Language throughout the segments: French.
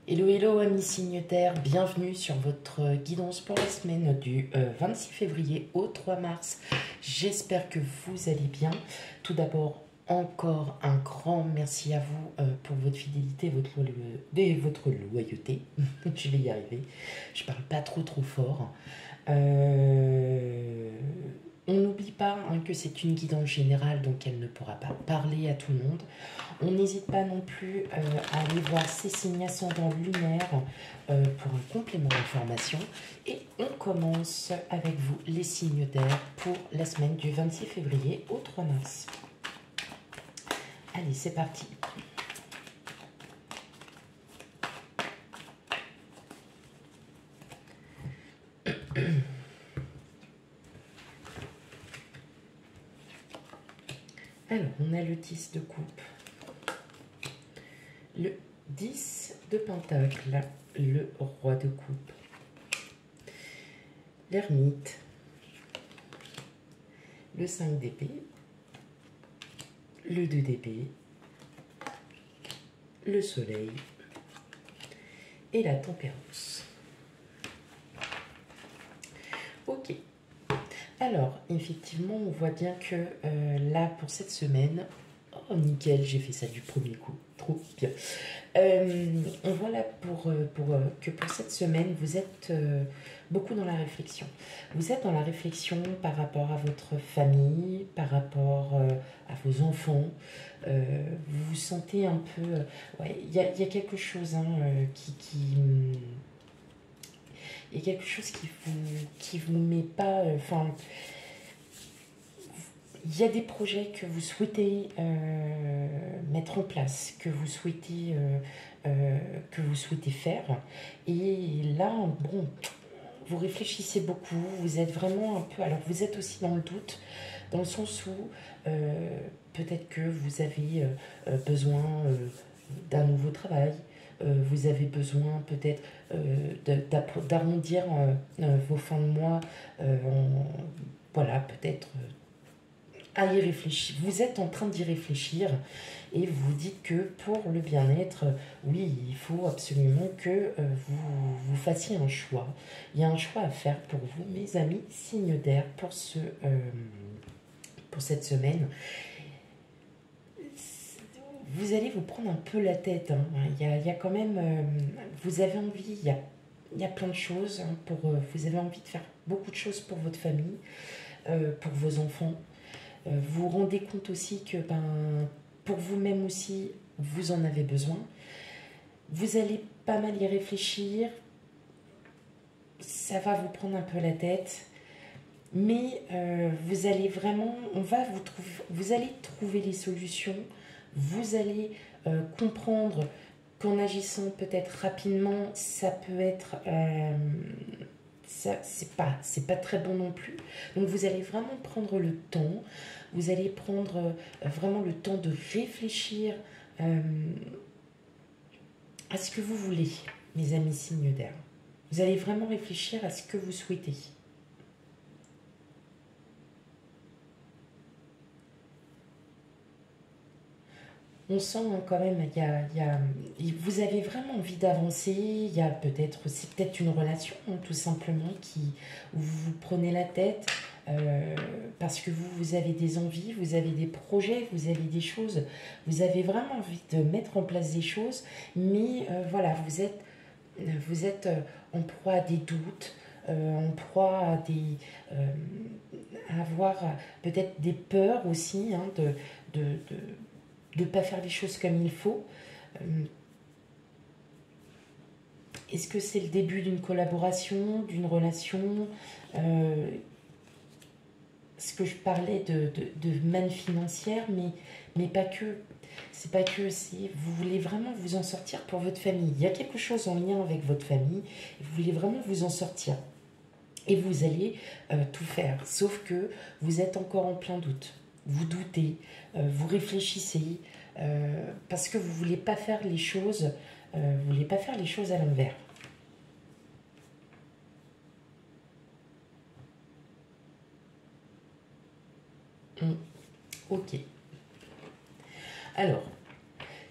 Hello, hello, amis signataires, bienvenue sur votre guidance pour la semaine du 26 février au 3 mars. J'espère que vous allez bien. Tout d'abord, encore un grand merci à vous pour votre fidélité et votre loyauté. Je vais y arriver. Je parle pas trop fort. On n'oublie pas que c'est une guidance générale, donc elle ne pourra pas parler à tout le monde. On n'hésite pas non plus à aller voir ces signes ascendants lunaires pour un complément d'information. Et on commence avec vous les signes d'air pour la semaine du 26 février au 3 mars. Allez, c'est parti. Alors, on a le 10 de coupe, le 10 de pentacle, le roi de coupe, l'ermite, le 5 d'épée, le 2 d'épée, le soleil et la tempérance. Ok. Alors, effectivement, on voit bien que là, pour cette semaine, oh nickel, j'ai fait ça du premier coup, trop bien. On voit là que pour cette semaine, vous êtes beaucoup dans la réflexion. Vous êtes dans la réflexion par rapport à votre famille, par rapport à vos enfants. Vous vous sentez un peu... ouais, il y a quelque chose il y a quelque chose qui vous met pas... Enfin, il y a des projets que vous souhaitez mettre en place, que vous souhaitez faire. Et là, bon, vous réfléchissez beaucoup, vous êtes vraiment un peu... Alors, vous êtes aussi dans le doute, dans le sens où peut-être que vous avez besoin d'un nouveau travail, vous avez besoin peut-être d'arrondir vos fins de mois, voilà, peut-être à y réfléchir. Vous êtes en train d'y réfléchir et vous dites que pour le bien-être, oui, il faut absolument que vous fassiez un choix. Il y a un choix à faire pour vous, mes amis, signe d'air, pour cette semaine. Vous allez vous prendre un peu la tête. Hein. Il y a quand même... vous avez envie, il y a plein de choses. Vous avez envie de faire beaucoup de choses pour votre famille, pour vos enfants. Vous vous rendez compte aussi que pour vous-même aussi, vous en avez besoin. Vous allez pas mal y réfléchir. Ça va vous prendre un peu la tête. Mais vous allez vraiment... vous allez trouver les solutions. Vous allez comprendre qu'en agissant peut-être rapidement, ça peut être... c'est pas très bon non plus. Donc vous allez vraiment prendre le temps. Vous allez prendre vraiment le temps de réfléchir à ce que vous voulez, mes amis signes d'air. Vous allez vraiment réfléchir à ce que vous souhaitez. On sent quand même, vous avez vraiment envie d'avancer. Il y a c'est peut-être une relation, hein, tout simplement, où vous vous prenez la tête parce que vous avez des envies, vous avez des projets, vous avez des choses. Vous avez vraiment envie de mettre en place des choses, mais voilà, vous êtes en proie à des doutes, en proie à avoir peut-être des peurs aussi, hein, de ne pas faire les choses comme il faut. Est-ce que c'est le début d'une collaboration, d'une relation ce que je parlais de manne financière, mais pas que. C'est pas que, vous voulez vraiment vous en sortir pour votre famille. Il y a quelque chose en lien avec votre famille, vous voulez vraiment vous en sortir. Et vous allez tout faire, sauf que vous êtes encore en plein doute. Vous doutez, vous réfléchissez, parce que vous ne voulez pas faire les choses, à l'envers. Ok. Alors,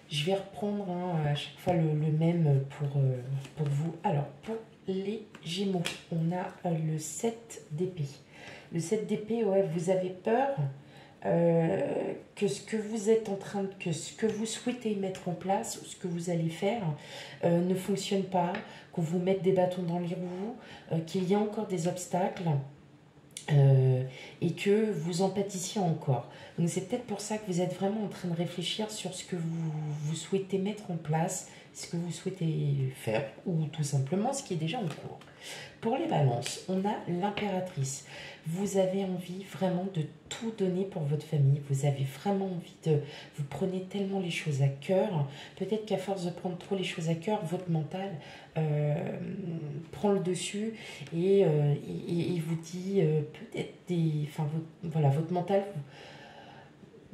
Je vais reprendre à chaque fois le même pour vous. Alors, pour les Gémeaux, on a le 7 d'épée. Le 7 d'épée, ouais, vous avez peur que ce que vous êtes en train de, que ce que vous souhaitez mettre en place ou ce que vous allez faire ne fonctionne pas, qu'on vous mette des bâtons dans les roues, qu'il y a encore des obstacles. Et que vous en pâtissiez encore. Donc c'est peut-être pour ça que vous êtes vraiment en train de réfléchir sur ce que vous souhaitez mettre en place, ce que vous souhaitez faire, ou tout simplement ce qui est déjà en cours. Pour les balances, on a l'impératrice. Vous avez envie vraiment de tout donner pour votre famille. Vous avez vraiment envie de... Vous prenez tellement les choses à cœur. Peut-être qu'à force de prendre trop les choses à cœur, votre mental prend le dessus et vous dit peut-être des... Enfin, voilà, votre mental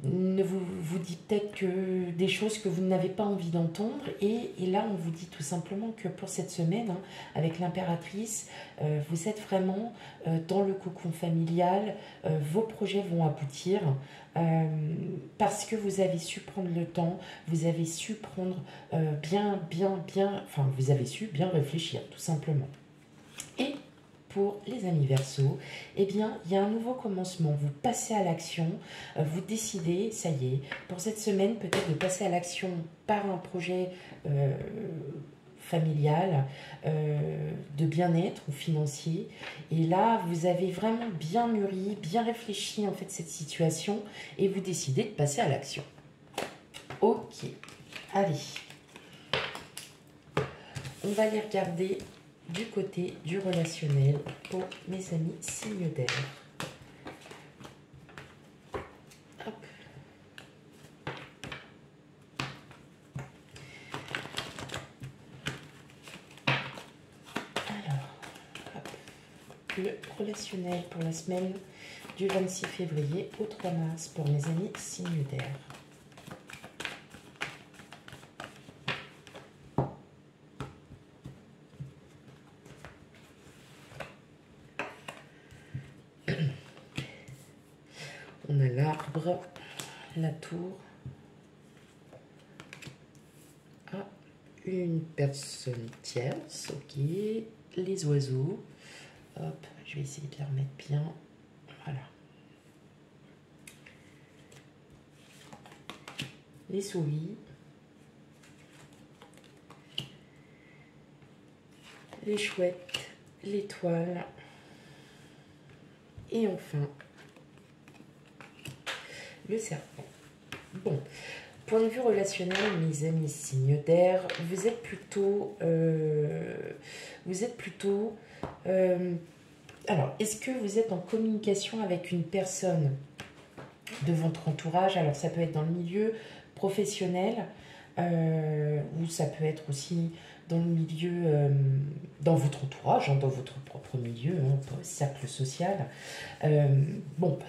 vous dit peut-être que des choses que vous n'avez pas envie d'entendre et là on vous dit tout simplement que pour cette semaine avec l'impératrice vous êtes vraiment dans le cocon familial, vos projets vont aboutir parce que vous avez su prendre le temps, vous avez su prendre enfin vous avez su bien réfléchir tout simplement. Et pour les amis Verseaux, eh bien, il y a un nouveau commencement. Vous passez à l'action, vous décidez, ça y est, pour cette semaine, peut-être de passer à l'action par un projet familial, de bien-être ou financier. Et là, vous avez vraiment bien mûri, bien réfléchi en fait cette situation et vous décidez de passer à l'action. Ok, allez. On va les regarder du côté du relationnel pour mes amis signes d'air. Hop. Alors, hop. Le relationnel pour la semaine du 26 février au 3 mars pour mes amis signes d'air. On a l'arbre, la tour, une personne tierce, ok, les oiseaux, hop, je vais essayer de les remettre bien, voilà. Les souris, les chouettes, l'étoile, et enfin, le serpent. Bon, point de vue relationnel, mes amis signes d'air, vous êtes plutôt... alors, est-ce que vous êtes en communication avec une personne de votre entourage? Alors, ça peut être dans le milieu professionnel, ou ça peut être aussi dans le milieu, dans votre entourage, dans votre propre milieu, cercle social. Bon...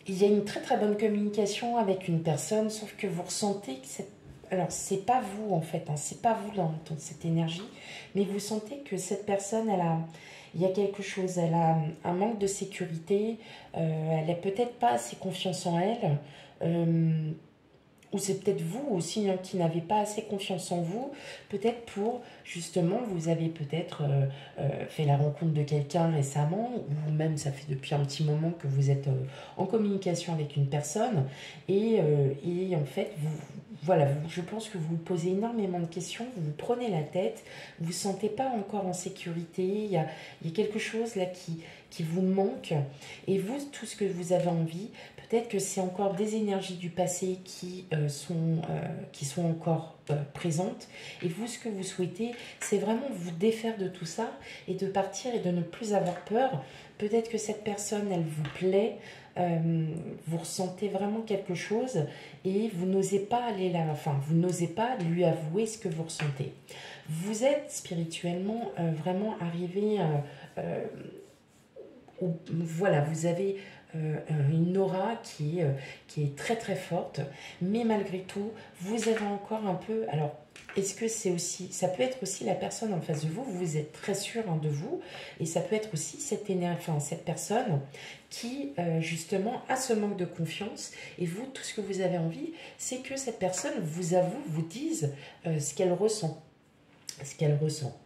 Il y a une très très bonne communication avec une personne, sauf que vous ressentez que alors c'est pas vous en fait, c'est pas vous dans cette énergie, mais vous sentez que cette personne, il y a quelque chose, elle a un manque de sécurité, elle n'a peut-être pas assez confiance en elle, ou c'est peut-être vous aussi qui n'avez pas assez confiance en vous, peut-être pour, justement, vous avez peut-être fait la rencontre de quelqu'un récemment, ou même ça fait depuis un petit moment que vous êtes en communication avec une personne, et en fait, voilà, je pense que vous vous posez énormément de questions, vous vous prenez la tête, vous ne vous sentez pas encore en sécurité, il y a quelque chose là qui vous manque, et vous, tout ce que vous avez envie, peut-être que c'est encore des énergies du passé qui sont encore présentes. Et vous, ce que vous souhaitez, c'est vraiment vous défaire de tout ça et de partir et de ne plus avoir peur. Peut-être que cette personne, elle vous plaît, vous ressentez vraiment quelque chose et vous n'osez pas aller là, enfin, vous n'osez pas lui avouer ce que vous ressentez. Vous êtes spirituellement vraiment arrivé voilà, vous avez une aura qui est très très forte, mais malgré tout, vous avez encore un peu, alors est-ce que c'est aussi, ça peut être aussi la personne en face de vous, vous êtes très sûr hein, de vous, et ça peut être aussi cette énergie, enfin, cette personne qui justement a ce manque de confiance, et vous, tout ce que vous avez envie, c'est que cette personne vous avoue, vous dise ce qu'elle ressent, ce qu'elle ressent.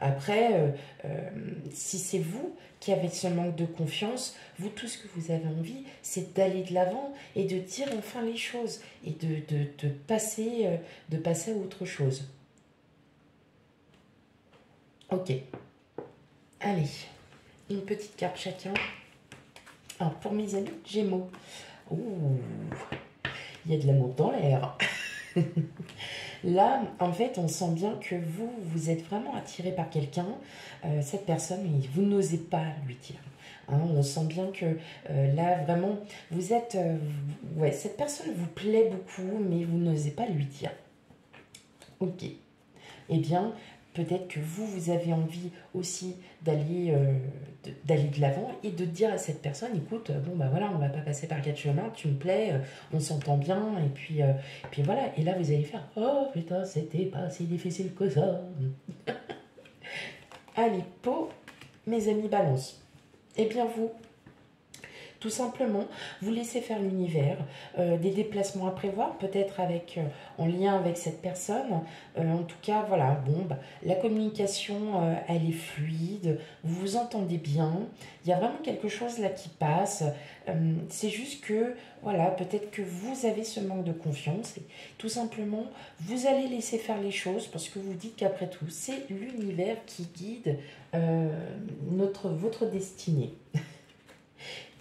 Après, si c'est vous qui avez ce manque de confiance, vous, tout ce que vous avez envie, c'est d'aller de l'avant et de dire enfin les choses et de passer à autre chose. Ok. Allez, une petite carte chacun. Alors, pour mes amis Gémeaux. Ouh, il y a de l'amour dans l'air. Là, en fait, on sent bien que vous êtes vraiment attiré par quelqu'un, cette personne, mais vous n'osez pas lui dire. Hein, on sent bien que là, vraiment, vous êtes... ouais, cette personne vous plaît beaucoup, mais vous n'osez pas lui dire. Ok. Eh bien, peut-être que vous avez envie aussi d'aller de l'avant et de dire à cette personne, écoute, bon bah voilà, on va pas passer par quatre chemins, tu me plais, on s'entend bien, et puis voilà. Et là, vous allez faire, oh putain, c'était pas si difficile que ça. Allez, pour mes amis Balance. Eh bien vous, tout simplement, vous laissez faire l'univers, des déplacements à prévoir, peut-être avec en lien avec cette personne. En tout cas, voilà, bon, bah, la communication, elle est fluide, vous vous entendez bien. Il y a vraiment quelque chose là qui passe. C'est juste que, voilà, peut-être que vous avez ce manque de confiance. Et tout simplement, vous allez laisser faire les choses parce que vous dites qu'après tout, c'est l'univers qui guide votre destinée.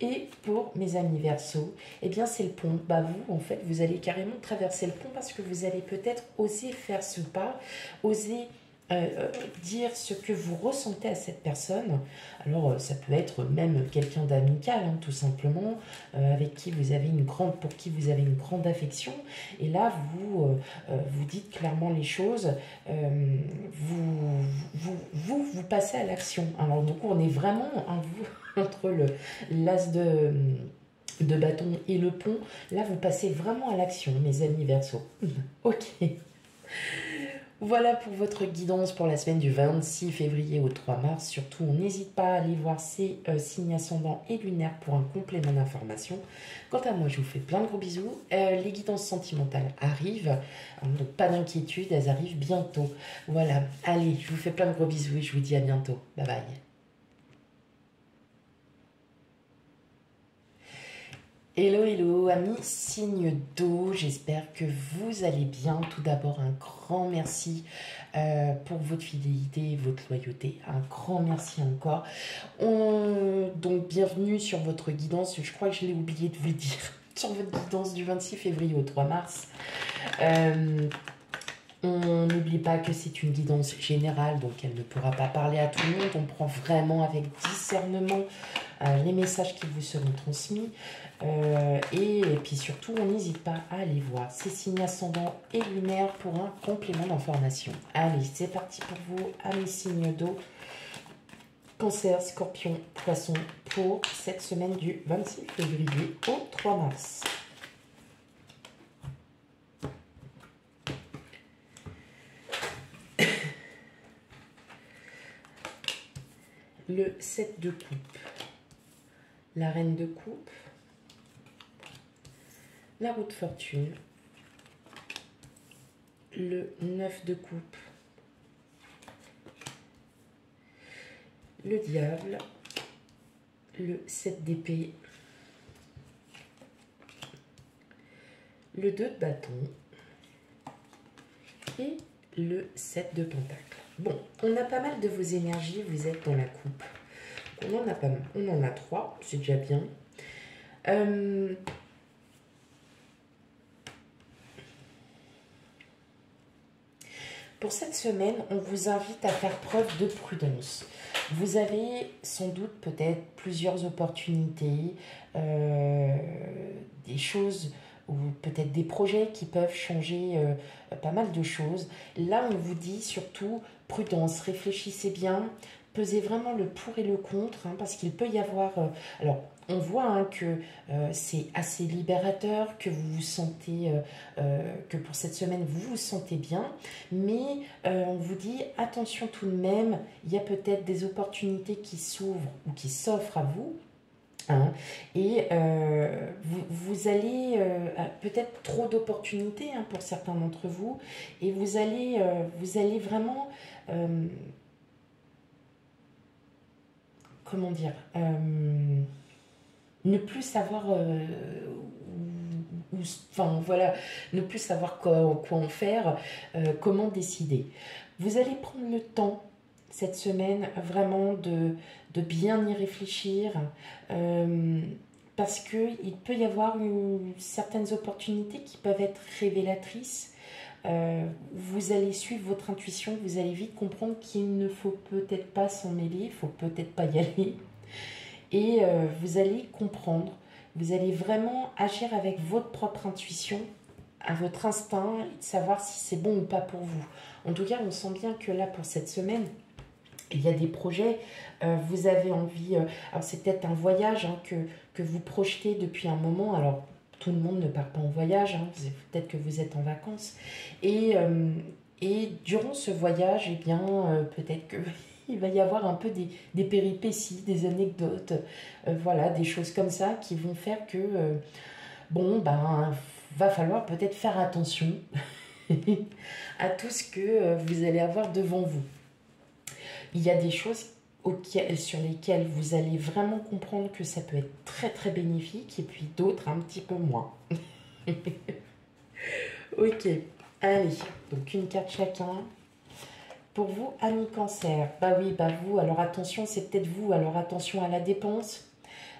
Et pour mes amis Verseaux, eh bien c'est le pont. Bah vous, en fait, vous allez carrément traverser le pont parce que vous allez peut-être oser faire ce pas, oser dire ce que vous ressentez à cette personne. Alors ça peut être même quelqu'un d'amical, hein, tout simplement, avec qui vous avez pour qui vous avez une grande affection. Et là, vous dites clairement les choses. Vous passez à l'action. Alors donc on est vraiment entre l'as de bâton et le pont. Là, vous passez vraiment à l'action, mes amis Verseaux. Ok. Voilà pour votre guidance pour la semaine du 26 février au 3 mars. Surtout, n'hésite pas à aller voir ces signes ascendants et lunaires pour un complément d'information. Quant à moi, je vous fais plein de gros bisous. Les guidances sentimentales arrivent, hein, donc pas d'inquiétude, elles arrivent bientôt. Voilà, allez, je vous fais plein de gros bisous et je vous dis à bientôt. Bye bye. Hello, hello, amis signe d'eau, j'espère que vous allez bien. Tout d'abord, un grand merci pour votre fidélité et votre loyauté. Un grand merci encore. Donc, bienvenue sur votre guidance, je crois que je l'ai oublié de vous le dire, sur votre guidance du 26 février au 3 mars. On n'oublie pas que c'est une guidance générale, donc elle ne pourra pas parler à tout le monde. On prend vraiment avec discernement les messages qui vous seront transmis. Et puis surtout, on n'hésite pas à aller voir ces signes ascendants et lunaires pour un complément d'information. Allez, c'est parti pour vous, amis signes d'eau, Cancer, Scorpion, Poisson, pour cette semaine du 26 février au 3 mars. Le 7 de coupe, la reine de coupe, la roue de fortune, le 9 de coupe, le diable, le 7 d'épée, le 2 de bâton et le 7 de pentacle. Bon, on a pas mal de vos énergies, vous êtes dans la coupe. On en a pas mal. On en a 3, c'est déjà bien. Pour cette semaine, on vous invite à faire preuve de prudence. Vous avez sans doute peut-être plusieurs opportunités, des choses ou peut-être des projets qui peuvent changer pas mal de choses. Là, on vous dit surtout prudence, réfléchissez bien. pesez vraiment le pour et le contre, hein, parce qu'il peut y avoir... alors, on voit hein, que c'est assez libérateur, que vous vous sentez, que pour cette semaine, vous vous sentez bien, mais on vous dit, attention tout de même, il y a peut-être des opportunités qui s'ouvrent ou qui s'offrent à vous, hein, et vous allez, peut-être trop d'opportunités hein, pour certains d'entre vous, et vous allez vraiment... comment dire, ne plus savoir enfin voilà, ne plus savoir quoi en faire, comment décider. Vous allez prendre le temps cette semaine vraiment de bien y réfléchir, parce qu'il peut y avoir certaines opportunités qui peuvent être révélatrices. Vous allez suivre votre intuition, vous allez vite comprendre qu'il ne faut peut-être pas s'en mêler, il faut peut-être pas y aller. Et vous allez comprendre, vous allez vraiment agir avec votre propre intuition, à votre instinct, et de savoir si c'est bon ou pas pour vous. En tout cas, on sent bien que là, pour cette semaine, il y a des projets, vous avez envie, alors c'est peut-être un voyage hein, que vous projetez depuis un moment, alors tout le monde ne part pas en voyage, hein, peut-être que vous êtes en vacances, et durant ce voyage, eh bien, peut-être que il va y avoir un peu des péripéties, des anecdotes, voilà, des choses comme ça qui vont faire que, bon, ben, va falloir peut-être faire attention à tout ce que vous allez avoir devant vous. Il y a des choses sur lesquelles vous allez vraiment comprendre que ça peut être très très bénéfique et puis d'autres un petit peu moins. Ok, allez, donc une carte chacun. Pour vous, amis cancer, bah oui, bah vous, alors attention, c'est peut-être vous, alors attention à la dépense.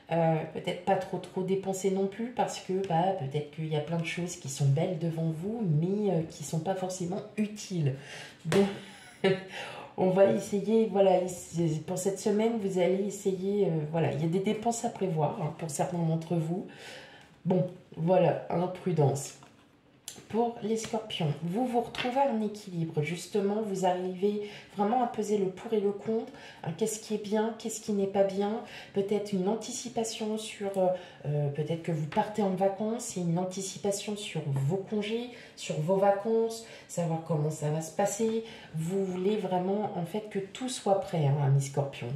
Peut-être pas trop dépenser non plus parce que bah, peut-être qu'il y a plein de choses qui sont belles devant vous mais qui ne sont pas forcément utiles. Donc, on va essayer, voilà, pour cette semaine, vous allez essayer, voilà, il y a des dépenses à prévoir hein, pour certains d'entre vous. Bon, voilà, prudence. Pour les scorpions, vous vous retrouvez en équilibre, justement, vous arrivez vraiment à peser le pour et le contre, hein, qu'est-ce qui est bien, qu'est-ce qui n'est pas bien, peut-être une anticipation sur, peut-être que vous partez en vacances, et une anticipation sur vos congés, sur vos vacances, savoir comment ça va se passer, vous voulez vraiment en fait que tout soit prêt, hein, amis scorpions.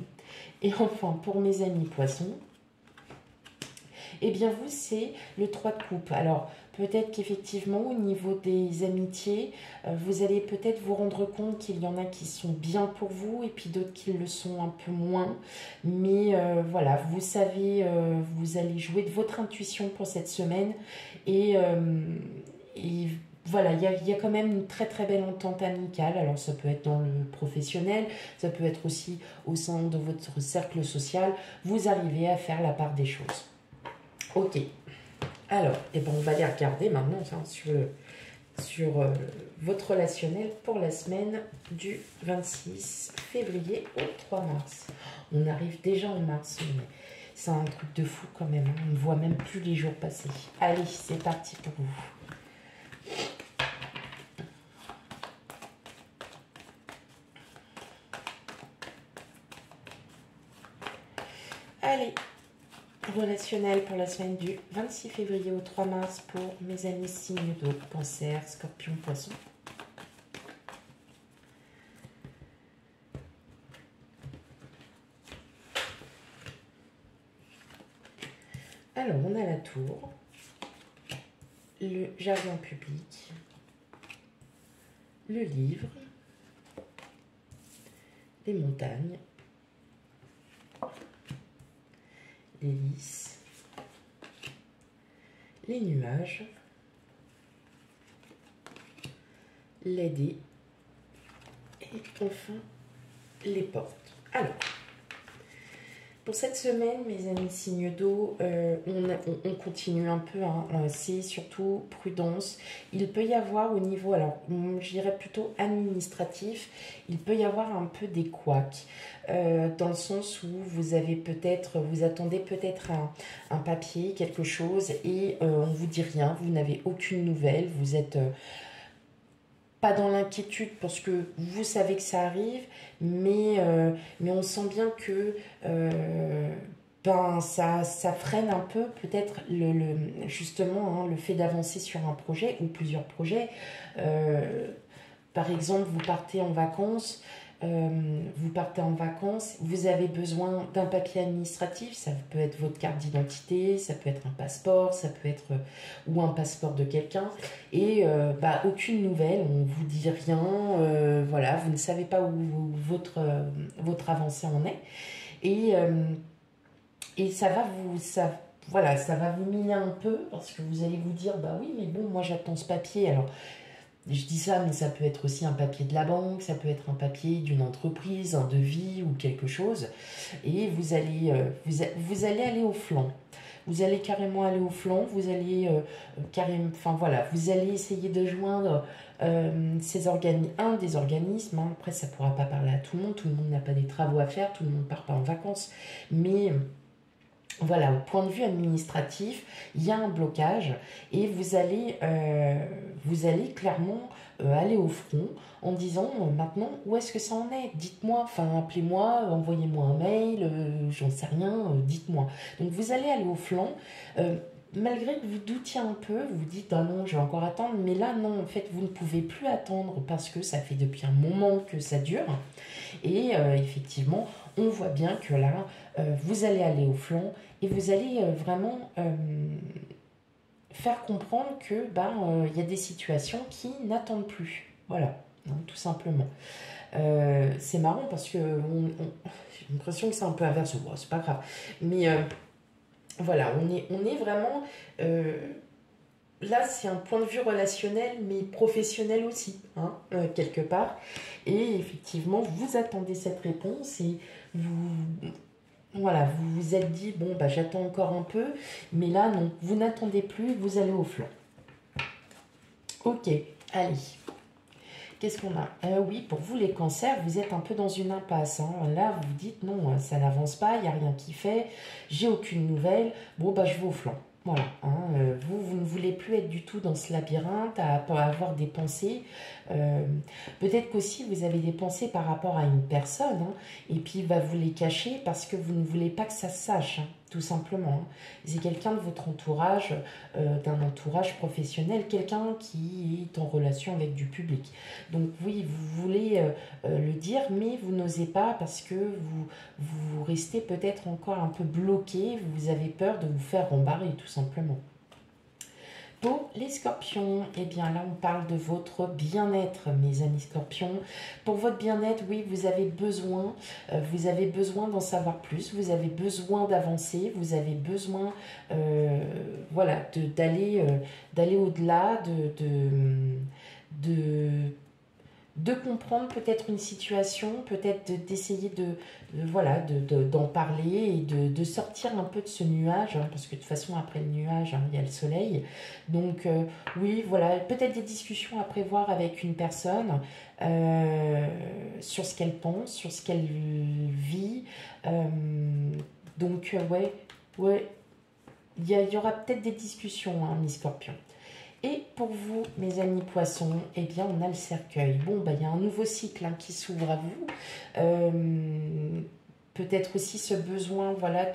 Et enfin, pour mes amis poissons, eh bien vous, c'est le 3 de coupe. Alors, peut-être qu'effectivement, au niveau des amitiés, vous allez peut-être vous rendre compte qu'il y en a qui sont bien pour vous et puis d'autres qui le sont un peu moins. Mais voilà, vous savez, vous allez jouer de votre intuition pour cette semaine. Et voilà, il y a quand même une très très belle entente amicale. Alors ça peut être dans le professionnel, ça peut être aussi au sein de votre cercle social. Vous arrivez à faire la part des choses. Ok, alors, eh ben, on va les regarder maintenant hein, sur votre relationnel pour la semaine du 26 février au 3 mars. On arrive déjà en mars, mais c'est un truc de fou quand même. Hein. On ne voit même plus les jours passer. Allez, c'est parti pour vous. Allez. Relationnel pour la semaine du 26 février au 3 mars pour mes amis signes d'eau, cancer, scorpion, poisson. Alors, on a la tour, le jardin public, le livre, les montagnes, les lys, les nuages, les dés et enfin les portes. Alors, pour cette semaine, mes amis signes d'eau, on continue un peu, hein, c'est surtout prudence. Il peut y avoir au niveau, alors je dirais plutôt administratif, il peut y avoir un peu des couacs, dans le sens où vous attendez peut-être un papier, quelque chose, et on vous dit rien, vous n'avez aucune nouvelle, vous êtes... pas dans l'inquiétude parce que vous savez que ça arrive, mais on sent bien que ben, ça freine un peu peut-être justement hein, le fait d'avancer sur un projet ou plusieurs projets. Par exemple, vous partez en vacances, vous avez besoin d'un papier administratif, ça peut être votre carte d'identité, ça peut être un passeport, ça peut être ou un passeport de quelqu'un, et bah, aucune nouvelle, on vous dit rien, voilà, vous ne savez pas où votre avancée en est, et, euh, et voilà, ça va vous miner un peu parce que vous allez vous dire, bah oui, mais bon, moi j'attends ce papier, alors je dis ça, mais ça peut être aussi un papier de la banque, ça peut être un papier d'une entreprise, un devis ou quelque chose. Et vous allez aller au flanc. Vous allez carrément aller au flanc, vous allez enfin voilà, vous allez essayer de joindre un des organismes. Hein. Après, ça ne pourra pas parler à tout le monde n'a pas des travaux à faire, tout le monde ne part pas en vacances. Mais voilà, au point de vue administratif, il y a un blocage et vous allez clairement aller au front en disant maintenant où est-ce que ça en est? Dites-moi, enfin appelez-moi, envoyez-moi un mail, j'en sais rien, dites-moi. Donc vous allez aller au flanc. Malgré que vous doutiez un peu, vous dites ah non, je vais encore attendre, mais là non, en fait vous ne pouvez plus attendre parce que ça fait depuis un moment que ça dure. Et effectivement, on voit bien que là, vous allez aller au flanc et vous allez vraiment faire comprendre que ben, il y a des situations qui n'attendent plus. Voilà, hein, tout simplement. C'est marrant parce que j'ai l'impression que c'est un peu inverse. Bon, c'est pas grave. Mais voilà, on est vraiment... là, c'est un point de vue relationnel, mais professionnel aussi, hein, quelque part. Et effectivement, vous attendez cette réponse et voilà, vous vous êtes dit, bon, bah, j'attends encore un peu, mais là, non, vous n'attendez plus, vous allez au flanc. Ok, allez. Qu'est-ce qu'on a? Oui, pour vous, les cancers, vous êtes un peu dans une impasse. Hein. Là, vous vous dites, non, ça n'avance pas, il n'y a rien qui fait, j'ai aucune nouvelle, bon, bah, je vais au flanc. Voilà, hein, vous ne voulez plus être du tout dans ce labyrinthe, à avoir des pensées. Peut-être qu'aussi vous avez des pensées par rapport à une personne, hein, et puis va vous les cacher parce que vous ne voulez pas que ça se sache, hein, tout simplement. Hein. C'est quelqu'un de votre entourage, d'un entourage professionnel, quelqu'un qui est en relation avec du public. Donc oui, vous voulez le dire, mais vous n'osez pas parce que vous restez peut-être encore un peu bloqué, vous avez peur de vous faire rembarrer, tout simplement. Pour les scorpions, eh bien là on parle de votre bien-être, mes amis scorpions. Pour votre bien-être, oui, vous avez besoin d'en savoir plus, vous avez besoin d'avancer, vous avez besoin voilà, d'aller au-delà, de comprendre peut-être une situation, peut-être d'essayer voilà, d'en parler et de sortir un peu de ce nuage, hein, parce que de toute façon, après le nuage, hein, il y a le soleil. Donc, oui, voilà, peut-être des discussions à prévoir avec une personne sur ce qu'elle pense, sur ce qu'elle vit. Donc, ouais, il y aura peut-être des discussions, hein, mes scorpions. Et pour vous, mes amis poissons, eh bien, on a le cercueil. Bon, bah, il y a un nouveau cycle hein, qui s'ouvre à vous. Peut-être aussi ce besoin voilà,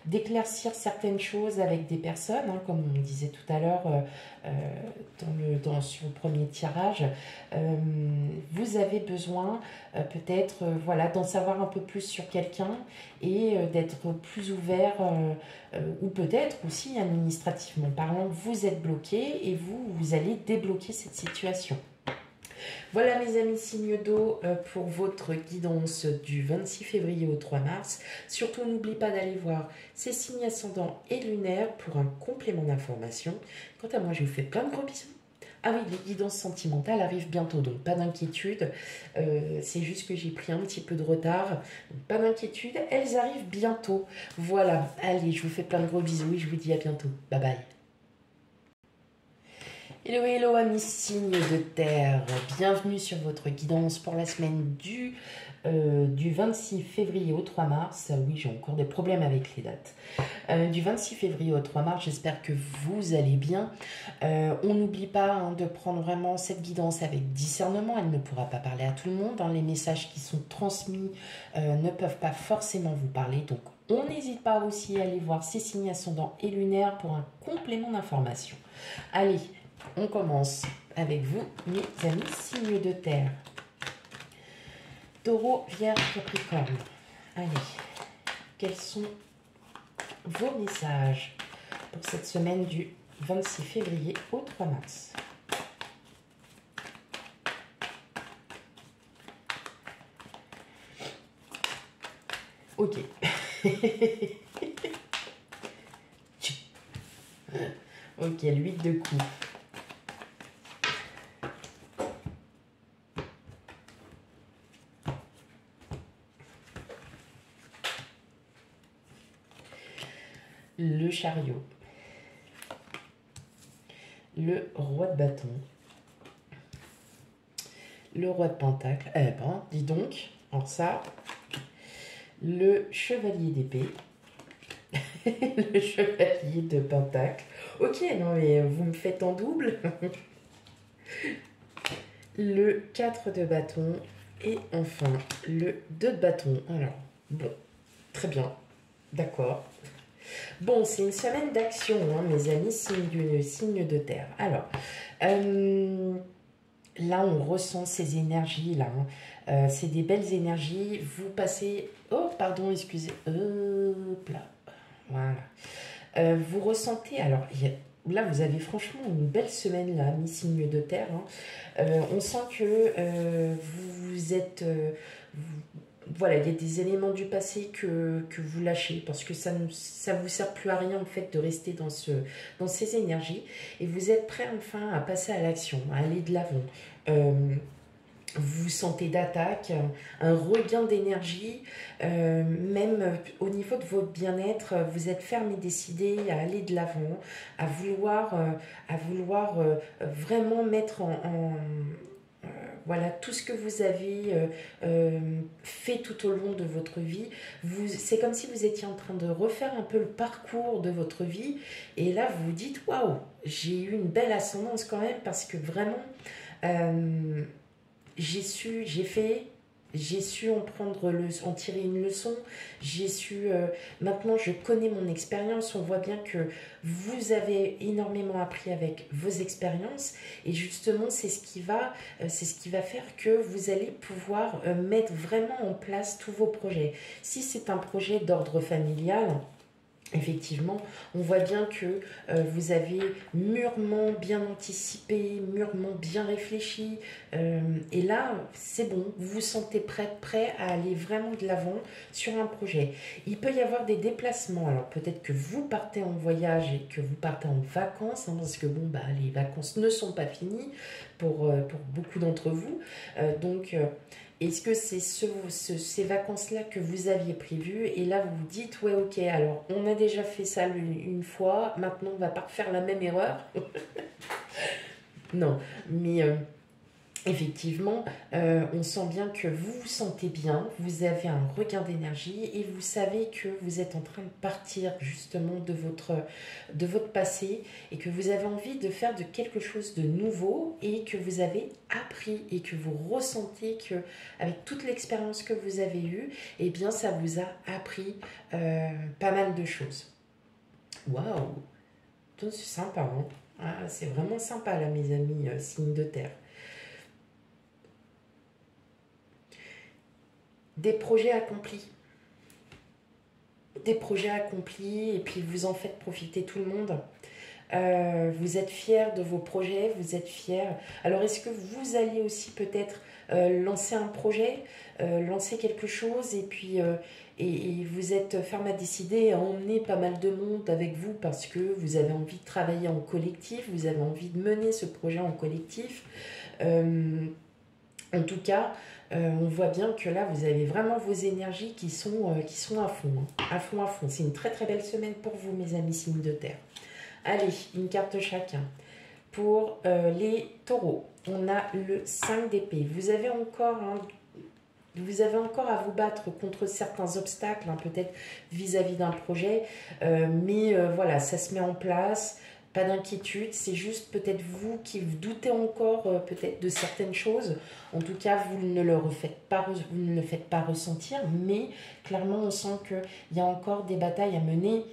d'éclaircir certaines choses avec des personnes, hein, comme on disait tout à l'heure sur le premier tirage. Vous avez besoin peut-être voilà, d'en savoir un peu plus sur quelqu'un et d'être plus ouvert ou peut-être aussi administrativement parlant, vous êtes bloqué et vous allez débloquer cette situation. Voilà mes amis signes d'eau pour votre guidance du 26 février au 3 mars. Surtout n'oubliez pas d'aller voir ces signes ascendants et lunaires pour un complément d'information. Quant à moi, je vous fais plein de gros bisous. Ah oui, les guidances sentimentales arrivent bientôt, donc pas d'inquiétude. C'est juste que j'ai pris un petit peu de retard. Donc, pas d'inquiétude, elles arrivent bientôt. Voilà, allez, je vous fais plein de gros bisous et je vous dis à bientôt. Bye bye. Hello, hello amis signes de terre, bienvenue sur votre guidance pour la semaine du 26 février au 3 mars. Oui, j'ai encore des problèmes avec les dates. Du 26 février au 3 mars, j'espère que vous allez bien. On n'oublie pas de prendre vraiment cette guidance avec discernement, elle ne pourra pas parler à tout le monde. Les messages qui sont transmis ne peuvent pas forcément vous parler, donc on n'hésite pas aussi à aller voir ces signes ascendants et lunaires pour un complément d'information. Allez, on commence avec vous, mes amis signes de terre. Taureau, Vierge, Capricorne. Allez, quels sont vos messages pour cette semaine du 26 février au 3 mars? Ok. Ok, l'huile de coupe. Le chariot, le roi de bâton, le roi de pentacle, dis donc, alors ça, le chevalier d'épée, le chevalier de pentacle, ok, non mais vous me faites en double, le 4 de bâton, et enfin le 2 de bâton. Alors, bon, très bien, d'accord. Bon, c'est une semaine d'action, mes amis, signe de terre. Alors, là, on ressent ces énergies-là. C'est des belles énergies. Vous passez... Oh, pardon, excusez. Hop là. Voilà. Vous ressentez... Alors, là, vous avez franchement une belle semaine, là, mi-signe de terre. On sent que vous êtes... voilà, il y a des éléments du passé que vous lâchez parce que ça ne vous sert plus à rien en fait de rester dans ces énergies et vous êtes prêt enfin à passer à l'action, à aller de l'avant. Vous sentez d'attaque, un regain d'énergie, même au niveau de votre bien-être, vous êtes ferme et décidé à aller de l'avant, à vouloir vraiment mettre voilà, tout ce que vous avez fait tout au long de votre vie, c'est comme si vous étiez en train de refaire un peu le parcours de votre vie. Et là, vous vous dites, waouh, j'ai eu une belle ascendance quand même parce que vraiment, j'ai su en tirer une leçon, maintenant je connais mon expérience, on voit bien que vous avez énormément appris avec vos expériences et justement c'est ce qui va faire que vous allez pouvoir mettre vraiment en place tous vos projets. Si c'est un projet d'ordre familial, effectivement, on voit bien que vous avez mûrement bien anticipé, mûrement bien réfléchi. Et là, c'est bon, vous vous sentez prêt à aller vraiment de l'avant sur un projet. Il peut y avoir des déplacements. Alors peut-être que vous partez en voyage et que vous partez en vacances, parce que bon, les vacances ne sont pas finies pour beaucoup d'entre vous. Est-ce que c'est ces vacances-là que vous aviez prévues et là vous vous dites ouais ok, alors on a déjà fait ça une fois, maintenant on va pas refaire la même erreur. Non, mais effectivement, on sent bien que vous vous sentez bien, vous avez un regain d'énergie et vous savez que vous êtes en train de partir justement de votre passé et que vous avez envie de faire de quelque chose de nouveau et que vous avez appris et que vous ressentez que avec toute l'expérience que vous avez eue, eh bien ça vous a appris pas mal de choses. Waouh, c'est sympa, hein. Ah, c'est vraiment sympa là mes amis, signes de terre. Des projets accomplis. Des projets accomplis et puis vous en faites profiter tout le monde. Vous êtes fiers de vos projets, vous êtes fiers. Alors est-ce que vous allez aussi peut-être lancer un projet, lancer quelque chose et puis et vous êtes ferme à décider à emmener pas mal de monde avec vous parce que vous avez envie de travailler en collectif, vous avez envie de mener ce projet en collectif. En tout cas, on voit bien que là, vous avez vraiment vos énergies qui sont à fond, hein. À fond, à fond. C'est une très très belle semaine pour vous, mes amis signes de terre. Allez, une carte chacun. pour les taureaux, on a le 5 d'épée. Vous avez encore à vous battre contre certains obstacles, hein, peut-être vis-à-vis d'un projet, mais voilà, ça se met en place. Pas d'inquiétude, c'est juste peut-être vous qui vous doutez encore peut-être de certaines choses. En tout cas, vous ne le faites pas ressentir, mais clairement, on sent qu'il y a encore des batailles à mener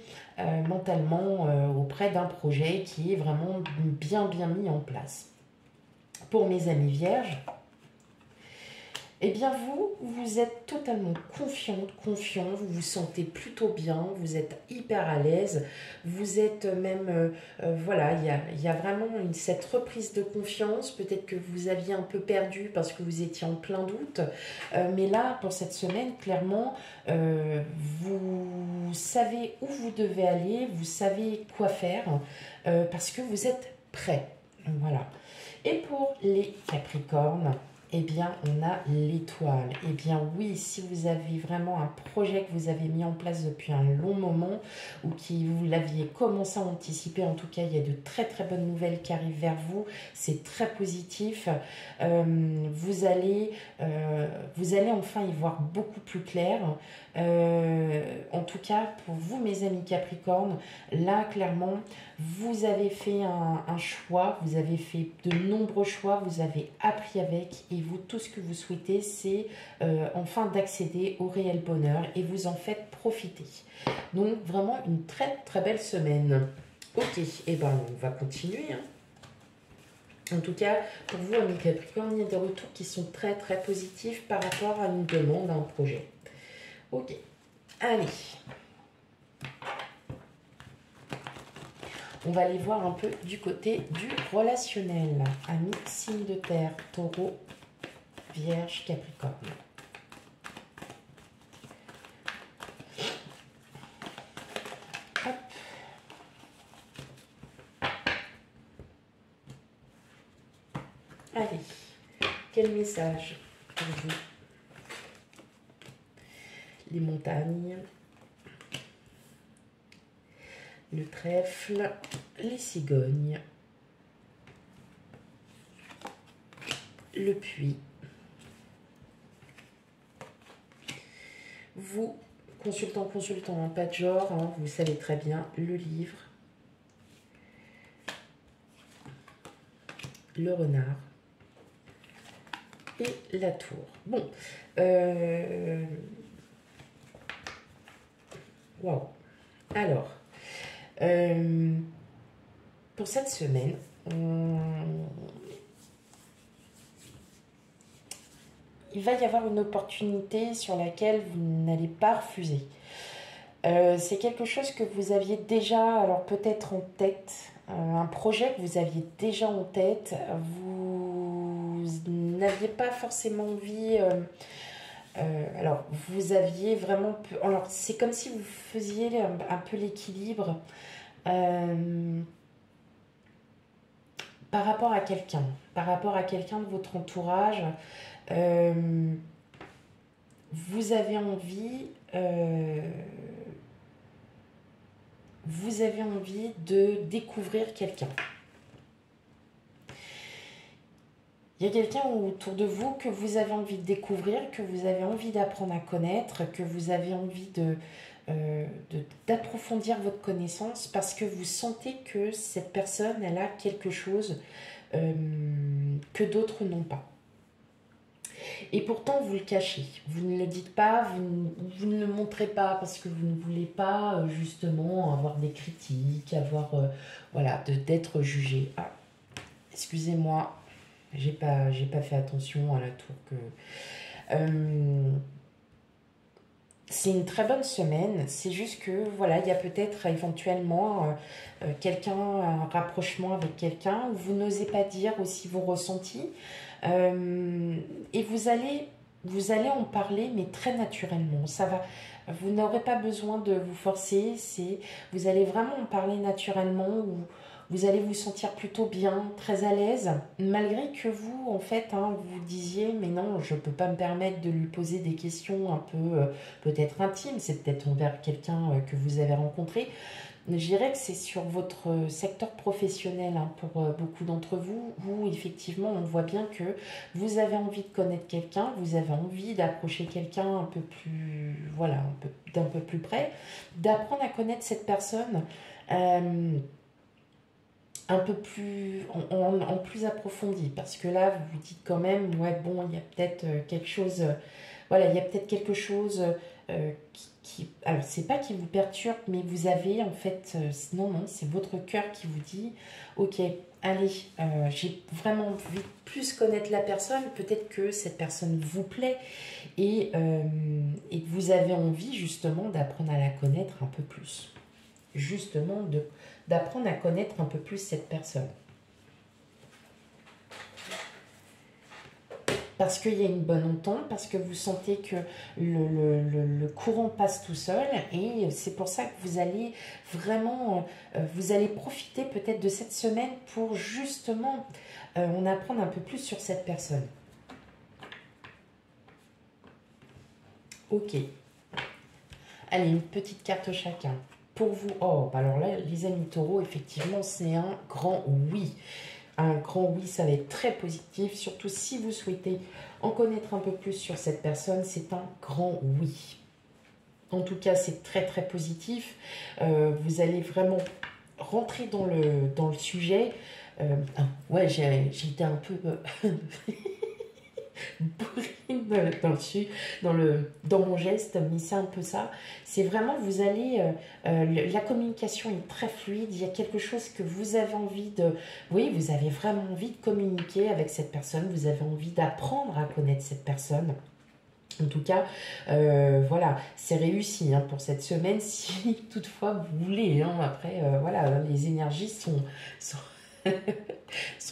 mentalement auprès d'un projet qui est vraiment bien mis en place. Pour mes amis vierges, eh bien vous êtes totalement confiant, vous vous sentez plutôt bien, vous êtes hyper à l'aise, vous êtes même, voilà, il y a vraiment cette reprise de confiance, peut-être que vous aviez un peu perdu parce que vous étiez en plein doute, mais là, pour cette semaine, clairement, vous savez où vous devez aller, vous savez quoi faire, parce que vous êtes prêt, voilà. Et pour les Capricornes, eh bien, on a l'étoile. Eh bien, oui, si vous avez vraiment un projet que vous avez mis en place depuis un long moment ou que vous l'aviez commencé à anticiper, en tout cas, il y a de très bonnes nouvelles qui arrivent vers vous. C'est très positif. Vous allez enfin y voir beaucoup plus clair. En tout cas, pour vous, mes amis Capricornes, là, clairement, vous avez fait un choix, vous avez fait de nombreux choix, vous avez appris avec, et vous, tout ce que vous souhaitez, c'est enfin d'accéder au réel bonheur, et vous en faites profiter. Donc, vraiment une très belle semaine. Ok, et ben on va continuer, hein. En tout cas, pour vous, amis Capricorne, il y a des retours qui sont très positifs par rapport à une demande, à un projet. Ok, allez. On va aller voir un peu du côté du relationnel. Amis, signe de terre, taureau, vierge, capricorne. Hop. Allez, quel message pour vous? Les montagnes, le trèfle, les cigognes, le puits. Vous, consultant, hein, pas de genre, hein, vous savez très bien, le livre, le renard et la tour. Bon, waouh. Alors, pour cette semaine, il va y avoir une opportunité sur laquelle vous n'allez pas refuser. C'est quelque chose que vous aviez déjà, alors peut-être en tête, un projet que vous aviez déjà en tête, vous n'aviez pas forcément envie... alors, vous aviez vraiment... Alors, c'est comme si vous faisiez un peu l'équilibre par rapport à quelqu'un de votre entourage. Vous avez envie de découvrir quelqu'un. Il y a quelqu'un autour de vous que vous avez envie de découvrir, que vous avez envie d'apprendre à connaître, que vous avez envie d'approfondir votre connaissance parce que vous sentez que cette personne, elle a quelque chose que d'autres n'ont pas. Et pourtant, vous le cachez. Vous ne le dites pas, vous ne le montrez pas parce que vous ne voulez pas justement avoir des critiques, voilà, d'être jugé. Ah, excusez-moi, j'ai pas fait attention à la tour que... c'est une très bonne semaine, c'est juste que voilà, il y a peut-être éventuellement un rapprochement avec quelqu'un où vous n'osez pas dire aussi vos ressentis et vous allez en parler mais très naturellement. Ça va, vous n'aurez pas besoin de vous forcer, vous allez vraiment en parler naturellement où vous allez vous sentir plutôt bien, très à l'aise, malgré que vous, en fait, hein, vous disiez, mais non, je ne peux pas me permettre de lui poser des questions un peu, peut-être intimes, c'est peut-être envers quelqu'un que vous avez rencontré. Je dirais que c'est sur votre secteur professionnel, hein, pour beaucoup d'entre vous, où effectivement on voit bien que vous avez envie de connaître quelqu'un, vous avez envie d'approcher quelqu'un un peu plus, voilà, d'un peu plus près, d'apprendre à connaître cette personne un peu plus, en plus approfondi, parce que là vous vous dites quand même, ouais bon, il y a peut-être quelque chose, voilà, il y a peut-être quelque chose alors c'est pas qui vous perturbe, mais vous avez en fait, non, c'est votre cœur qui vous dit, ok, allez, j'ai vraiment envie de plus connaître la personne, peut-être que cette personne vous plaît, et que vous avez envie justement d'apprendre à la connaître un peu plus, justement d'apprendre à connaître un peu plus cette personne. Parce qu'il y a une bonne entente, parce que vous sentez que le courant passe tout seul, et c'est pour ça que vous allez vraiment, vous allez profiter peut-être de cette semaine pour justement en apprendre un peu plus sur cette personne. Ok. Allez, une petite carte chacun. Pour vous, oh, alors là, les amis taureaux, effectivement, c'est un grand oui. Un grand oui, ça va être très positif, surtout si vous souhaitez en connaître un peu plus sur cette personne, c'est un grand oui. En tout cas, c'est très très positif. Vous allez vraiment rentrer dans le sujet. Ouais, j'ai été un peu bourrine dans mon geste, mais c'est un peu ça. C'est vraiment, vous allez, la communication est très fluide, il y a quelque chose que vous avez envie de, oui, vous avez vraiment envie de communiquer avec cette personne, vous avez envie d'apprendre à connaître cette personne. En tout cas, voilà, c'est réussi, hein, pour cette semaine, si toutefois vous voulez, hein. Après, voilà, les énergies sont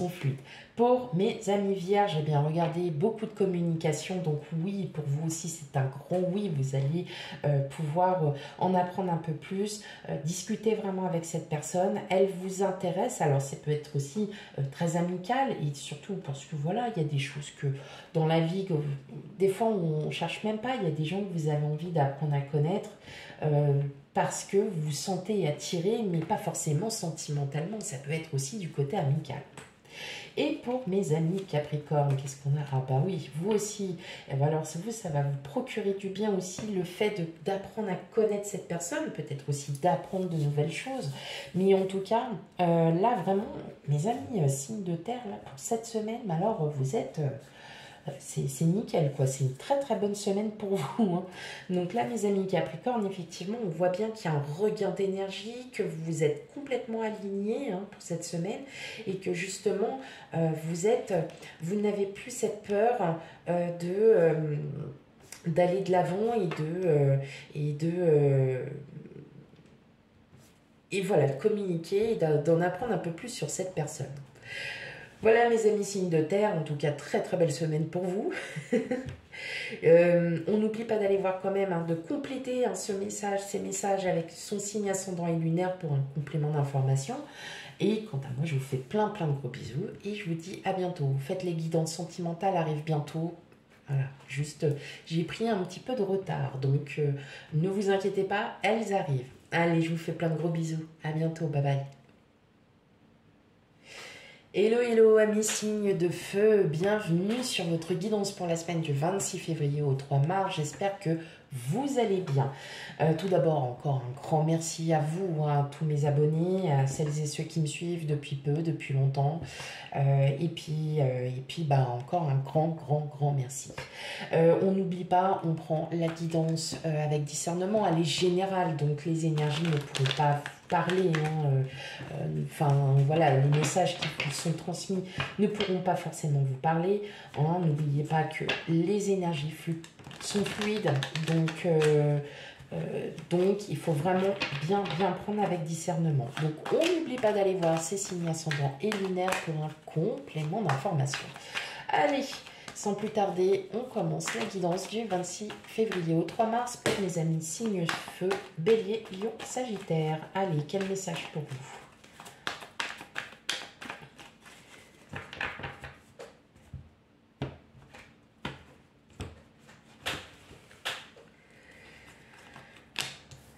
fluides. Pour mes amis vierges, eh bien, regardez, beaucoup de communication, donc oui, pour vous aussi, c'est un grand oui, vous allez pouvoir en apprendre un peu plus, discuter vraiment avec cette personne, elle vous intéresse, alors ça peut être aussi très amical, et surtout parce que voilà, il y a des choses que dans la vie, que, des fois on ne cherche même pas, il y a des gens que vous avez envie d'apprendre à connaître, parce que vous vous sentez attiré, mais pas forcément sentimentalement, ça peut être aussi du côté amical. Et pour mes amis Capricorne, qu'est-ce qu'on a? Ah bah oui, vous aussi. Et ben alors vous, ça va vous procurer du bien aussi, le fait d'apprendre à connaître cette personne, peut-être aussi d'apprendre de nouvelles choses. Mais en tout cas, là vraiment, mes amis signes de terre, là, pour cette semaine, alors vous êtes... c'est nickel, quoi. C'est une très très bonne semaine pour vous, hein. Donc là, mes amis Capricorne, effectivement, on voit bien qu'il y a un regain d'énergie, que vous êtes complètement alignés, hein, pour cette semaine, et que justement, vous n'avez plus cette peur d'aller de l'avant et voilà, de communiquer, et d'en apprendre un peu plus sur cette personne. Voilà mes amis signes de terre, en tout cas très très belle semaine pour vous. On n'oublie pas d'aller voir quand même, hein, de compléter, hein, ces messages avec son signe ascendant et lunaire pour un complément d'information. Et quant à moi, je vous fais plein plein de gros bisous et je vous dis à bientôt. Faites les guidances sentimentales, arrivent bientôt. Voilà, juste j'ai pris un petit peu de retard, donc ne vous inquiétez pas, elles arrivent. Allez, je vous fais plein de gros bisous. À bientôt, bye bye. Hello, hello, amis signes de feu, bienvenue sur votre guidance pour la semaine du 26 février au 3 mars. J'espère que vous allez bien. Tout d'abord, encore un grand merci à vous, hein, à tous mes abonnés, à celles et ceux qui me suivent depuis peu, depuis longtemps. Et puis bah, encore un grand merci. On n'oublie pas, on prend la guidance avec discernement, elle est générale, donc les énergies ne pourront pas parler, hein, enfin voilà, les messages qui sont transmis ne pourront pas forcément vous parler, hein. N'oubliez pas que les énergies sont fluides, donc il faut vraiment bien prendre avec discernement. Donc on n'oublie pas d'aller voir ces signes ascendants et lunaires pour un complément d'information. Allez, sans plus tarder, on commence la guidance du 26 février au 3 mars pour mes amis signes feu, bélier, lion, sagittaire. Allez, quel message pour vous?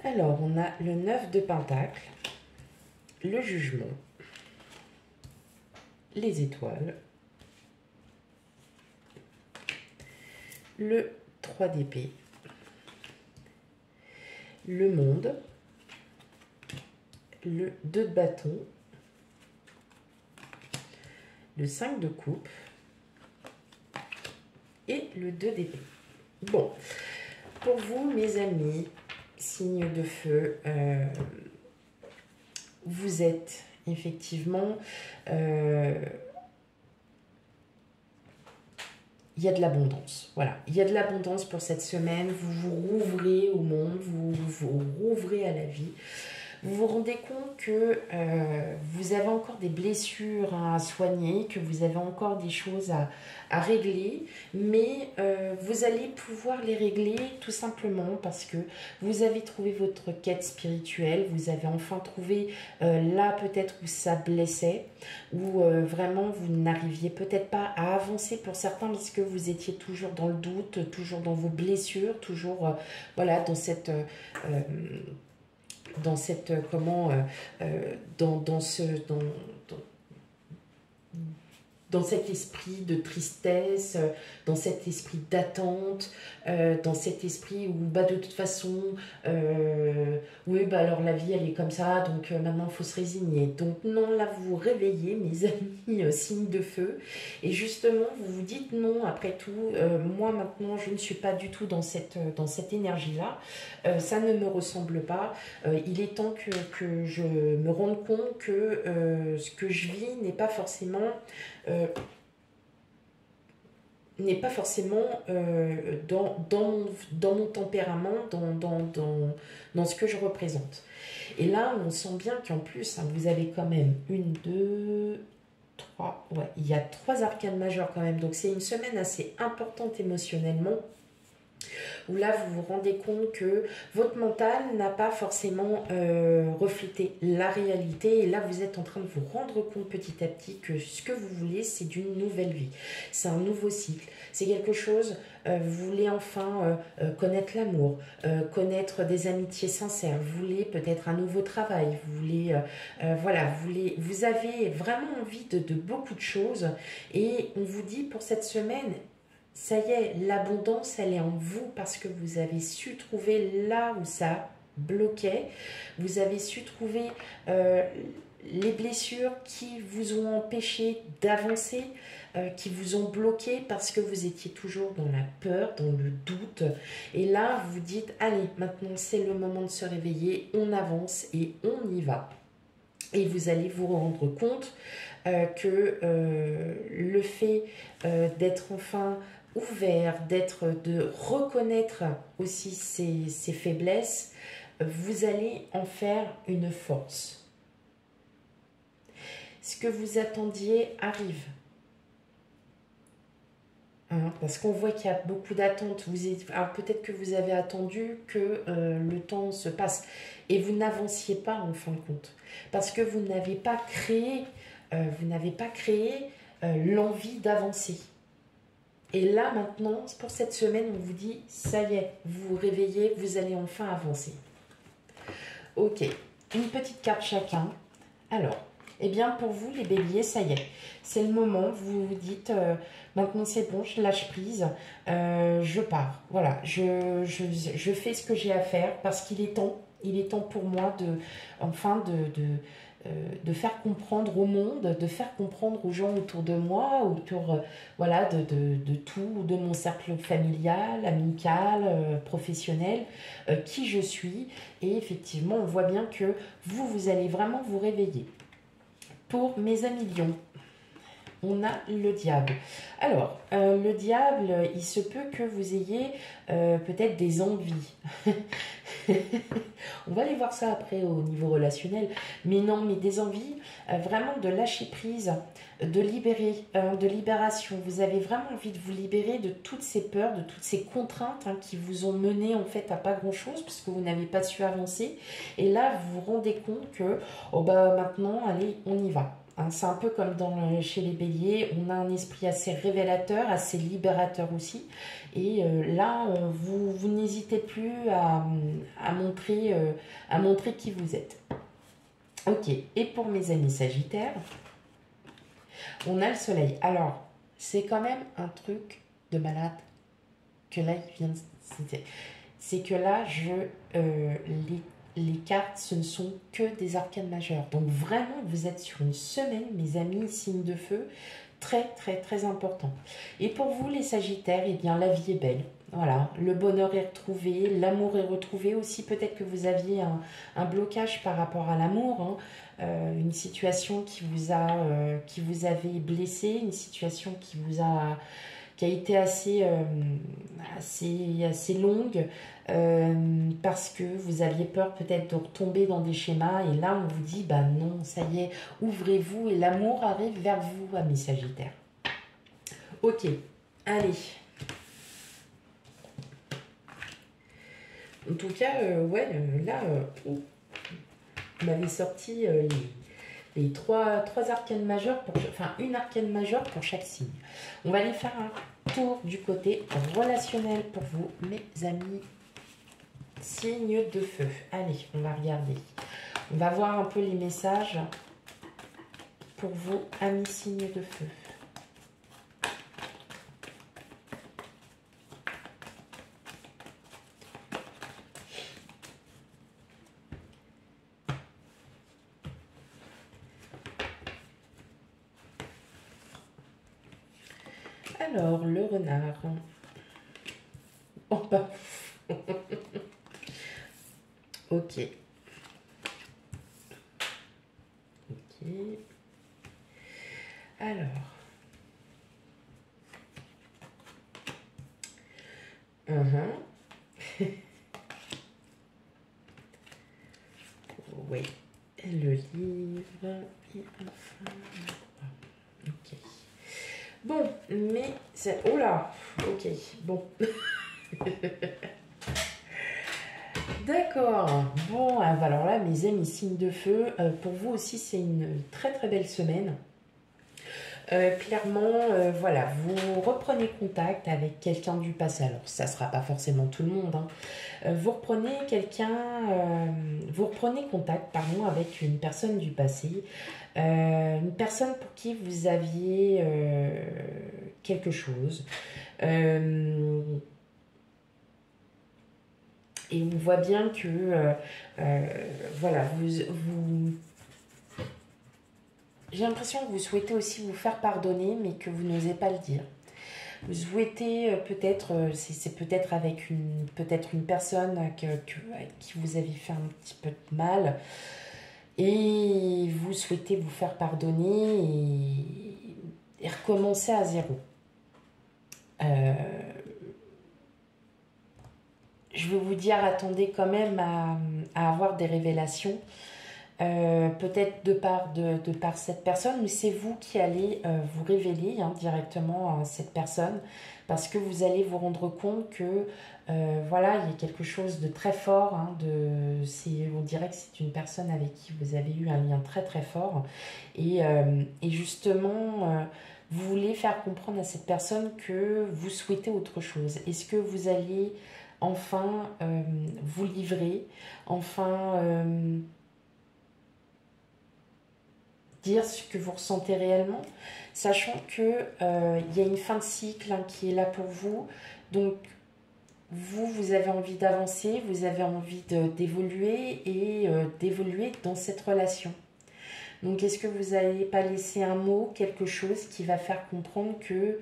Alors, on a le 9 de Pentacle, le Jugement, les Étoiles, le 3 d'épée, le Monde, le 2 de bâton, le 5 de coupe et le 2 d'épée. Bon, pour vous, mes amis, signe de feu, vous êtes effectivement... il y a de l'abondance, voilà. Il y a de l'abondance pour cette semaine. Vous vous rouvrez au monde, vous vous rouvrez à la vie. Vous vous rendez compte que vous avez encore des blessures à soigner, que vous avez encore des choses à régler, mais vous allez pouvoir les régler tout simplement parce que vous avez trouvé votre quête spirituelle, vous avez enfin trouvé là peut-être où ça blessait, où vraiment vous n'arriviez peut-être pas à avancer pour certains parce que vous étiez toujours dans le doute, toujours dans vos blessures, toujours voilà, dans cette... dans cette dans cet esprit de tristesse, dans cet esprit d'attente, dans cet esprit où bah, de toute façon, oui, bah, alors la vie elle est comme ça, donc maintenant il faut se résigner. Donc non, là vous vous réveillez, mes amis, signe de feu, et justement vous vous dites non, après tout, moi maintenant je ne suis pas du tout dans cette énergie-là, ça ne me ressemble pas, il est temps que je me rende compte que ce que je vis n'est pas forcément dans mon tempérament, dans ce que je représente. Et là, on sent bien qu'en plus, hein, vous avez quand même une, deux, trois, ouais, il y a 3 arcanes majeures quand même. Donc c'est une semaine assez importante émotionnellement, où là vous vous rendez compte que votre mental n'a pas forcément reflété la réalité, et là vous êtes en train de vous rendre compte petit à petit que ce que vous voulez, c'est d'une nouvelle vie, c'est un nouveau cycle, c'est quelque chose, vous voulez enfin connaître l'amour, connaître des amitiés sincères, vous voulez peut-être un nouveau travail, vous voulez, voilà, vous avez vraiment envie de beaucoup de choses, et on vous dit pour cette semaine, ça y est, l'abondance, elle est en vous parce que vous avez su trouver là où ça bloquait. Vous avez su trouver les blessures qui vous ont empêché d'avancer, qui vous ont bloqué parce que vous étiez toujours dans la peur, dans le doute. Et là, vous vous dites, allez, maintenant c'est le moment de se réveiller, on avance et on y va. Et vous allez vous rendre compte que le fait d'être enfin ouvert, de reconnaître aussi ses faiblesses, vous allez en faire une force. Ce que vous attendiez arrive. Hein, parce qu'on voit qu'il y a beaucoup d'attentes. Alors peut-être que vous avez attendu que le temps se passe et vous n'avanciez pas en fin de compte. Parce que vous n'avez pas créé, l'envie d'avancer. Et là, maintenant, pour cette semaine, on vous dit, ça y est, vous vous réveillez, vous allez enfin avancer. Ok, une petite carte chacun. Alors, eh bien, pour vous, les béliers, ça y est, c'est le moment, vous vous dites, maintenant c'est bon, je lâche prise, je pars. Voilà, je fais ce que j'ai à faire parce qu'il est temps pour moi de faire comprendre au monde, de faire comprendre aux gens autour de moi, autour voilà, de tout, de mon cercle familial, amical, professionnel, qui je suis. Et effectivement, on voit bien que vous allez vraiment vous réveiller. Pour mes amis lions, on a le diable. Alors, le diable, il se peut que vous ayez peut-être des envies. On va aller voir ça après au niveau relationnel. Mais non, mais des envies vraiment de lâcher prise, de libérer, de libération. Vous avez vraiment envie de vous libérer de toutes ces peurs, de toutes ces contraintes qui vous ont mené en fait à pas grand-chose parce que vous n'avez pas su avancer. Et là, vous vous rendez compte que oh bah, maintenant, allez, on y va. hein. C'est un peu comme chez les béliers, on a un esprit assez révélateur, assez libérateur aussi. Et là, vous n'hésitez plus à montrer qui vous êtes. Ok, et pour mes amis Sagittaires, on a le soleil. Alors, c'est quand même un truc de malade que là, il vient de... C'est que là, les cartes, ce ne sont que des arcanes majeures. Donc vraiment, vous êtes sur une semaine, mes amis, signe de feu, très, très, très important. Et pour vous, les Sagittaires, eh bien, la vie est belle. Voilà, le bonheur est retrouvé, l'amour est retrouvé aussi. Peut-être que vous aviez un blocage par rapport à l'amour, hein. Une situation qui vous avait blessé, une situation qui a été assez longue, parce que vous aviez peur peut-être de retomber dans des schémas. Et là, on vous dit, bah non, ça y est, ouvrez-vous et l'amour arrive vers vous, amis Sagittaires. Ok, allez. En tout cas, là, vous m'avez sorti les trois arcanes majeures, enfin une arcane majeure pour chaque signe. On va aller faire un tour du côté relationnel pour vous, mes amis signes de feu. Allez, on va regarder. On va voir un peu les messages pour vous, amis signes de feu. Alors, le renard. Oh, bah. Ok. Ok. Alors. Oui. Le livre. Et enfin. Ok. Bon, mais c'est... Oh là. Ok. Bon. D'accord. Bon, alors là, mes amis signes de feu, pour vous aussi, c'est une très très belle semaine. Clairement, voilà, vous reprenez contact avec quelqu'un du passé. Alors, ça ne sera pas forcément tout le monde, hein. Vous reprenez contact, pardon, avec une personne du passé, une personne pour qui vous aviez quelque chose. Et on voit bien que, voilà, j'ai l'impression que vous souhaitez aussi vous faire pardonner, mais que vous n'osez pas le dire. Vous souhaitez c'est peut-être avec une personne avec qui vous avez fait un petit peu de mal, et vous souhaitez vous faire pardonner et recommencer à zéro. Je vais vous dire, attendez quand même à avoir des révélations. Peut-être de par cette personne, mais c'est vous qui allez vous révéler, hein, directement à cette personne, parce que vous allez vous rendre compte que voilà, il y a quelque chose de très fort, hein, on dirait que c'est une personne avec qui vous avez eu un lien très très fort, et justement vous voulez faire comprendre à cette personne que vous souhaitez autre chose. Est-ce que vous allez enfin vous livrer, enfin dire ce que vous ressentez réellement, sachant que il y a une fin de cycle, hein, qui est là pour vous. Donc vous avez envie d'avancer, vous avez envie d'évoluer et d'évoluer dans cette relation. Donc est-ce que vous n'allez pas laisser un mot, quelque chose qui va faire comprendre que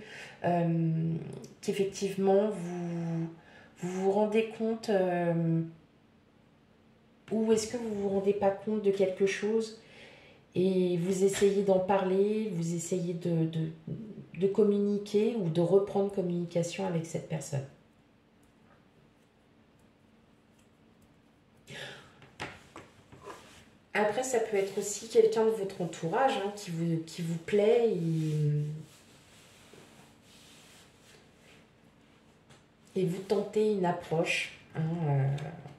qu'effectivement vous rendez compte, ou est-ce que vous vous rendez pas compte de quelque chose et vous essayez d'en parler, vous essayez de communiquer ou de reprendre communication avec cette personne. Après, ça peut être aussi quelqu'un de votre entourage, hein, qui vous plaît et vous tentez une approche, hein,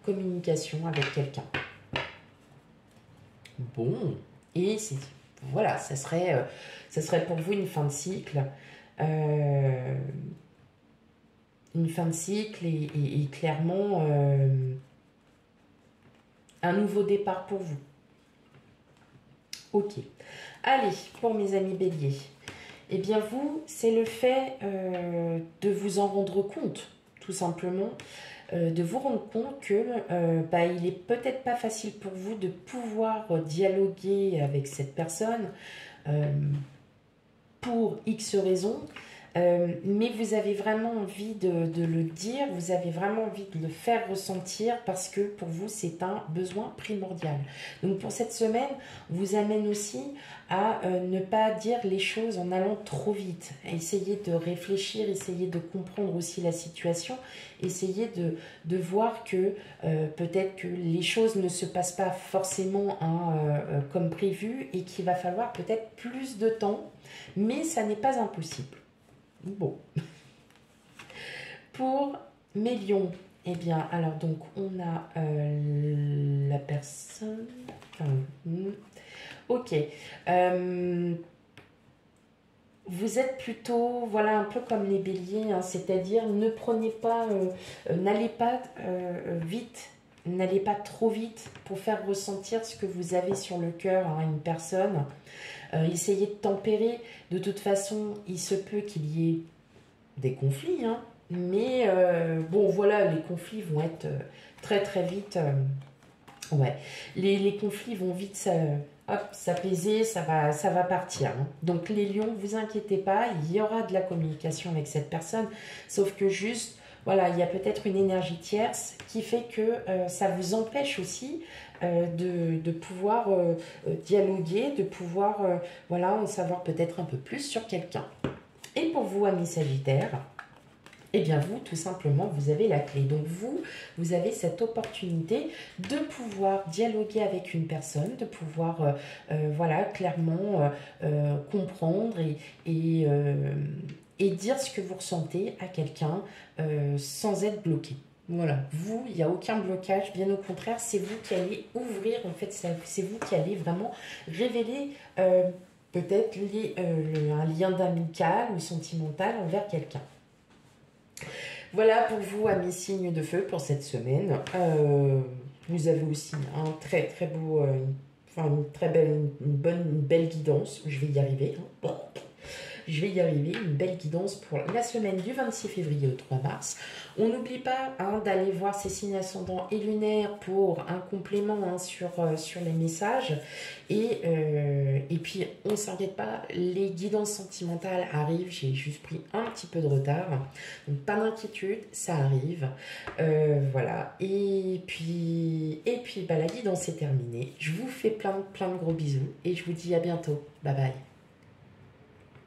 communication avec quelqu'un. Bon, et voilà, ça serait pour vous une fin de cycle. Euh, une fin de cycle et clairement un nouveau départ pour vous. Ok. Allez, pour mes amis béliers. Eh bien vous, c'est le fait de vous en rendre compte, tout simplement. De vous rendre compte que il est peut-être pas facile pour vous de pouvoir dialoguer avec cette personne pour X raisons, mais vous avez vraiment envie de le dire, vous avez vraiment envie de le faire ressentir parce que pour vous, c'est un besoin primordial. Donc pour cette semaine, on vous amène aussi à ne pas dire les choses en allant trop vite. Essayez de réfléchir, essayez de comprendre aussi la situation, essayez de voir que peut-être que les choses ne se passent pas forcément comme prévu et qu'il va falloir peut-être plus de temps, mais ça n'est pas impossible. Bon. Pour mes lions, eh bien, alors donc on a la personne. Ok. Vous êtes plutôt, voilà, un peu comme les béliers, hein, c'est-à-dire ne prenez pas, n'allez pas vite, n'allez pas trop vite pour faire ressentir ce que vous avez sur le cœur à une personne. Essayez de tempérer. De toute façon, il se peut qu'il y ait des conflits, hein, mais bon, voilà, les conflits vont être très très vite. Ouais, les conflits vont vite s'apaiser, ça va partir. Hein. Donc les lions, vous inquiétez pas, il y aura de la communication avec cette personne, sauf que juste, voilà, il y a peut-être une énergie tierce qui fait que ça vous empêche aussi de pouvoir dialoguer, de pouvoir voilà, en savoir peut-être un peu plus sur quelqu'un. Et pour vous, amis Sagittaires, eh bien vous, tout simplement, vous avez la clé. Donc vous avez cette opportunité de pouvoir dialoguer avec une personne, de pouvoir, voilà, clairement comprendre et dire ce que vous ressentez à quelqu'un sans être bloqué. Voilà, vous, il n'y a aucun blocage, bien au contraire, c'est vous qui allez ouvrir, en fait, c'est vous qui allez vraiment révéler peut-être un lien d'amical ou sentimental envers quelqu'un. Voilà pour vous, amis signes de feu, pour cette semaine. Vous avez aussi un très très beau, une très belle, une belle guidance. Je vais y arriver. Hein. Je vais y arriver, une belle guidance pour la semaine du 26 février au 3 mars. On n'oublie pas d'aller voir ces signes ascendants et lunaires pour un complément sur les messages. Et puis, on ne s'inquiète pas, les guidances sentimentales arrivent. J'ai juste pris un petit peu de retard. Donc, pas d'inquiétude, ça arrive. Voilà. Et puis la guidance est terminée. Je vous fais plein de gros bisous et je vous dis à bientôt. Bye bye.